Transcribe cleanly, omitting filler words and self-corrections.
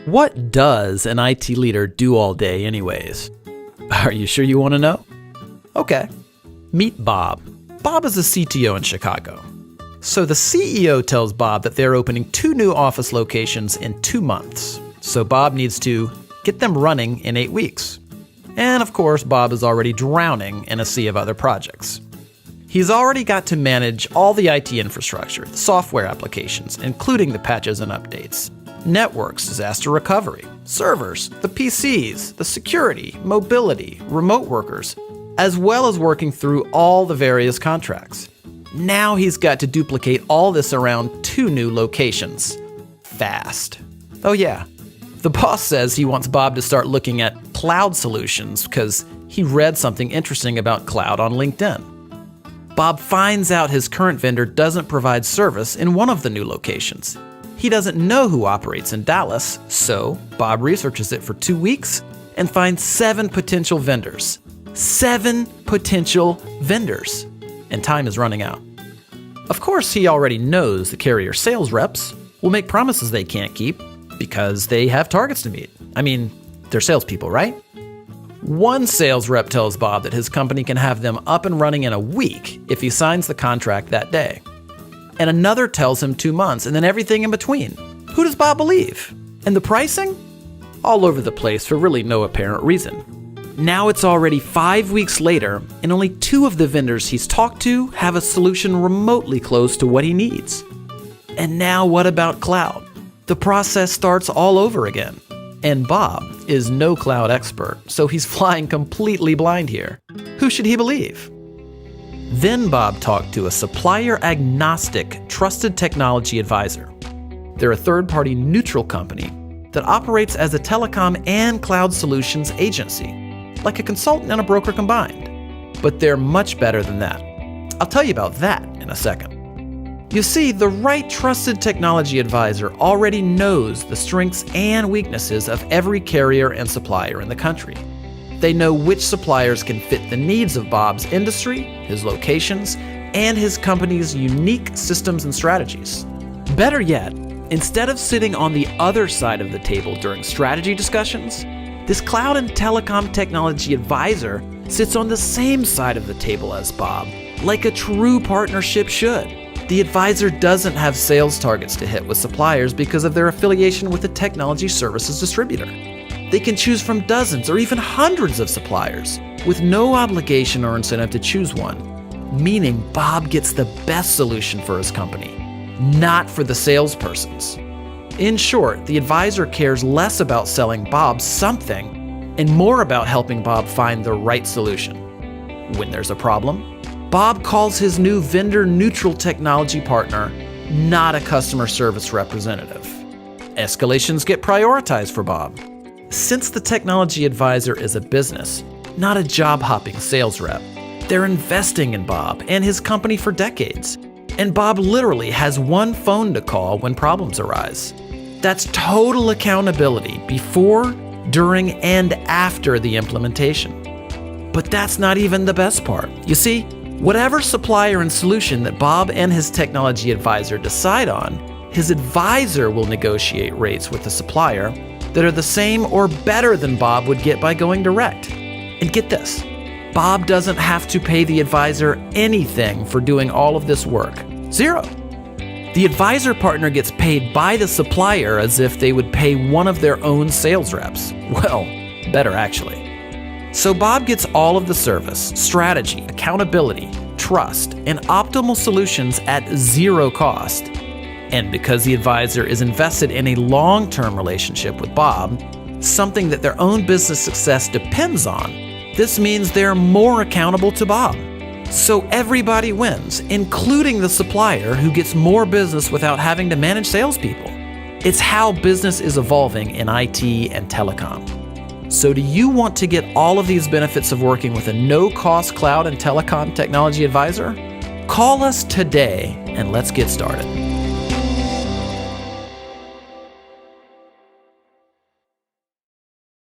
What does an IT leader do all day anyways? Are you sure you want to know? Okay. Meet Bob. Bob is a CTO in Chicago. So the CEO tells Bob that they're opening 2 new office locations in 2 months. So Bob needs to get them running in 8 weeks. And of course, Bob is already drowning in a sea of other projects. He's already got to manage all the IT infrastructure, the software applications, including the patches and updates, networks, disaster recovery, servers, the PCs, the security, mobility, remote workers, as well as working through all the various contracts. Now he's got to duplicate all this around 2 new locations. Fast. Oh yeah, the boss says he wants Bob to start looking at cloud solutions because he read something interesting about cloud on LinkedIn. Bob finds out his current vendor doesn't provide service in one of the new locations. He doesn't know who operates in Dallas, so Bob researches it for 2 weeks and finds 7 potential vendors. 7 potential vendors. And time is running out. Of course, he already knows the carrier sales reps will make promises they can't keep because they have targets to meet. I mean, they're salespeople, right? One sales rep tells Bob that his company can have them up and running in a week if he signs the contract that day. And another tells him 2 months, and then everything in between. Who does Bob believe? And the pricing? All over the place for really no apparent reason. Now it's already 5 weeks later, and only 2 of the vendors he's talked to have a solution remotely close to what he needs. And now what about cloud? The process starts all over again. And Bob is no cloud expert, so he's flying completely blind here. Who should he believe? Then Bob talked to a supplier-agnostic, trusted technology advisor. They're a third-party neutral company that operates as a telecom and cloud solutions agency, like a consultant and a broker combined. But they're much better than that. I'll tell you about that in a second. You see, the right trusted technology advisor already knows the strengths and weaknesses of every carrier and supplier in the country. They know which suppliers can fit the needs of Bob's industry, his locations, and his company's unique systems and strategies. Better yet, instead of sitting on the other side of the table during strategy discussions, this cloud and telecom technology advisor sits on the same side of the table as Bob, like a true partnership should. The advisor doesn't have sales targets to hit with suppliers because of their affiliation with a technology services distributor. They can choose from dozens or even hundreds of suppliers with no obligation or incentive to choose one, meaning Bob gets the best solution for his company, not for the salespersons. In short, the advisor cares less about selling Bob something and more about helping Bob find the right solution. When there's a problem, Bob calls his new vendor-neutral technology partner, not a customer service representative. Escalations get prioritized for Bob. Since the technology advisor is a business, not a job-hopping sales rep, they're investing in Bob and his company for decades. And Bob literally has one phone to call when problems arise. That's total accountability before, during, and after the implementation. But that's not even the best part. You see, whatever supplier and solution that Bob and his technology advisor decide on, his advisor will negotiate rates with the supplier that are the same or better than Bob would get by going direct. And get this, Bob doesn't have to pay the advisor anything for doing all of this work. Zero. The advisor partner gets paid by the supplier as if they would pay one of their own sales reps. Well, better actually. So Bob gets all of the service, strategy, accountability, trust, and optimal solutions at zero cost. And because the advisor is invested in a long-term relationship with Bob, something that their own business success depends on, this means they're more accountable to Bob. So everybody wins, including the supplier who gets more business without having to manage salespeople. It's how business is evolving in IT and telecom. So do you want to get all of these benefits of working with a no-cost cloud and telecom technology advisor? Call us today and let's get started.